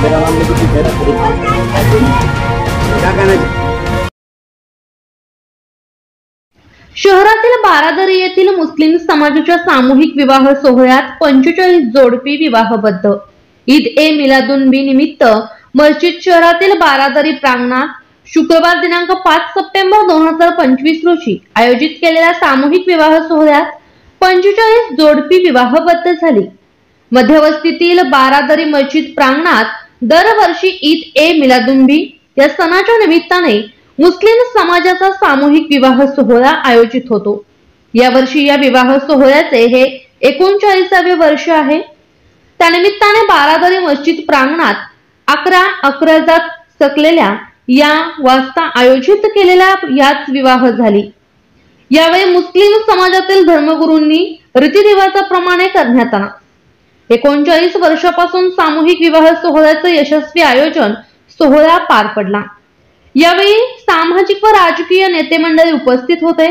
मेरा नाम निकित है। क्या कहना चाहिए? शहरातील बारादरी येथील मुस्लिम समाजाच्या सामूहिक विवाह सोहळ्यात 45 जोडपी विवाहबद्ध। ईद ए मिलादुन्नबी निमित्त मस्जिद शहरातील बारादरी प्रांगणात शुक्रवार दिनांक 5 सप्टेंबर 2025 रोजी आयोजित केलेल्या सामूहिक विवाह सोहळ्यात 45 जोडपी विवाहबद्ध झाली। मध्यवस्तीतील बारादरी मस्जिद प्रांगणात दरवर्षी ईद ए मिलादुन्नबी या सणाच्या निमित्ताने मुस्लिम समाजाचा सामूहिक विवाह सोहळा आयोजित होतो। यावर्षी या विवाह सोहळ्याचे हे 39वे वर्ष आहे। त्यानिमित्ताने बारादरी मस्जिद प्रांगणात 11 अकराजात सकलेल्या या वाजता आयोजित केलेल्या याच विवाह झाली। यावेळी मुस्लिम समाजातील धर्मगुरूंनी रीतिरिवाजाप्रमाणे करण्यात आला। 39 वर्षापासून सामूहिक विवाह सोहळ्याचे यशस्वी आयोजन सोहळा पार पडला। यावेळी सामाजिक व राजकीय नेते मंडळी उपस्थित होते।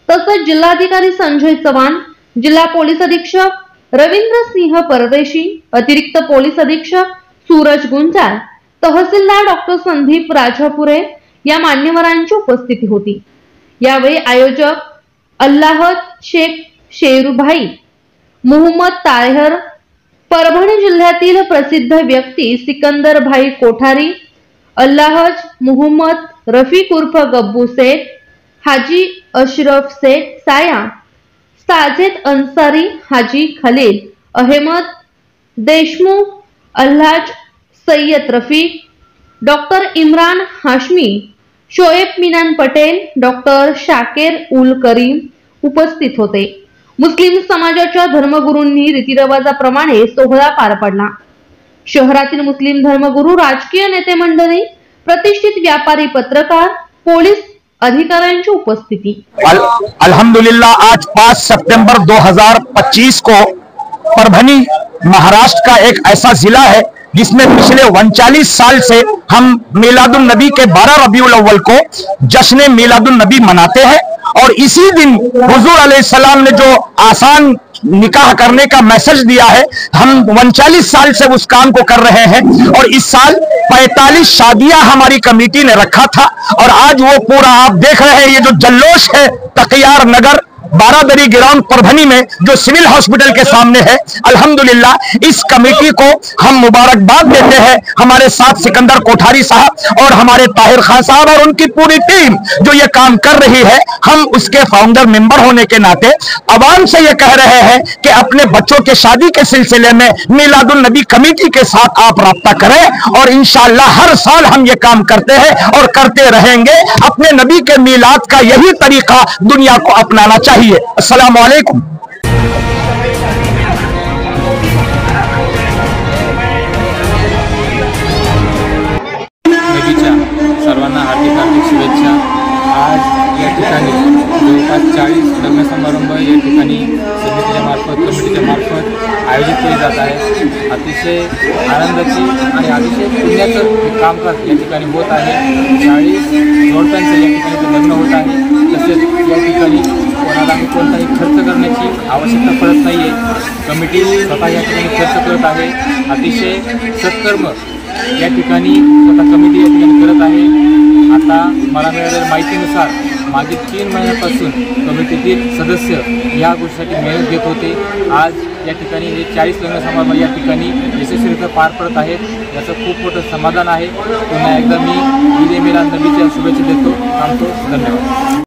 तसेच जिल्हाधिकारी संजय चव्हाण, जिल्हा पोलीस अधीक्षक रवींद्र सिंह परदेशी, अतिरिक्त पोलीस अधीक्षक सूरज गुंजाळ, तहसीलदार डॉक्टर संदीप राजापुरे या मान्यवरांची उपस्थिती होती। यावेळी आयोजक अल्लाहद शेख शेरूभाई, मोहम्मद ताहेर, परभणी जिल्ह्यातील प्रसिद्ध व्यक्ती सिकंदर भाई कोठारी, अल्लाहज मोहम्मद रफीक उर्फ गब्बू शेख, हाजी अशरफ शेख साया, साजेद अंसारी, हाजी खलील अहमद देशमुख, अल्हाज सय्यद रफीक, डॉक्टर इम्रान हाशमी, शोएब मिनान पटेल, डॉक्टर शाकेर उल करीम उपस्थित होते। मुस्लिम समाजाच्या धर्मगुरूंनी रीतिरिवाजाप्रमाणे सोहळा पार पडला। शहरातील मुस्लिम धर्मगुरू, राजकीय नेते मंडळी, प्रतिष्ठित व्यापारी, पत्रकार, पोलीस अधिकाऱ्यांची उपस्थिति। अल्हम्दुलिल्लाह आज 5 सितंबर 2025 को परभनी महाराष्ट्र का एक ऐसा जिला है जिसमें पिछले 39 साल से हम मिलादुन्नबी के 12 रबीउल अव्वल को जश्न मिलादुन्नबी मनाते हैं। और इसी दिन हुजूर अलैहिस्सलाम ने जो आसान निकाह करने का मैसेज दिया है, हम 39 साल से उस काम को कर रहे हैं। और इस साल 45 शादियां हमारी कमेटी ने रखा था और आज वो पूरा आप देख रहे हैं। ये जो जल्लोश है तकियार नगर बारादरी ग्राउंड परभनी में जो सिविल हॉस्पिटल के सामने है, अल्हम्दुलिल्लाह इस कमेटी को हम मुबारकबाद देते हैं। हमारे साथ सिकंदर कोठारी साहब और हमारे ताहिर खान साहब और उनकी पूरी टीम जो ये काम कर रही है, हम उसके फाउंडर मेंबर होने के नाते अवाम से ये कह रहे हैं कि अपने बच्चों के शादी के सिलसिले में मिलादुन्नबी कमेटी के साथ आप राब्ता करें और इंशाअल्लाह हर साल हम ये काम करते हैं और करते रहेंगे। अपने नबी के मिलाद का यही तरीका दुनिया को अपनाना चाहिए। अस्सलामु अलैकुम। सर्वांना हार्दिक हार्दिक शुभेच्छा। आज या ठिकाणी जवळपास 40 लग्न समारंभ या ठिकाणी समितीच्या मार्फत, कमिटीच्या मार्फत आयोजित केले जात आहे। अतिशय आनंदाची आणि अतिशय पुण्याचं कामकाज या ठिकाणी होत आहे। 40 जोडप्यांचं या ठिकाणी लग्न होत आहे। तसेच या ठिकाणी कोणाला कोणताही खर्च करण्याची आवश्यकता पडत नाही आहे। कमिटी स्वतः या ठिकाणी खर्च करत आहे। अतिशय सत्कर्म या ठिकाणी स्वतः कमिटी या ठिकाणी करत आहे। आता मला मिळालेल्या माहितीनुसार मागील 3 महिन्यापासून कमिटीतील सदस्य या गोष्टीसाठी मेहनत घेत होते। आज या ठिकाणी हे 40 लग्न समारंभ या ठिकाणी यशस्वीरित्या पार पडत आहेत। याचं खूप मोठं समाधान आहे। पुन्हा एकदा मी ईद ए मिलादुन्नबीच्या शुभेच्छा देतो। थांबतो। धन्यवाद।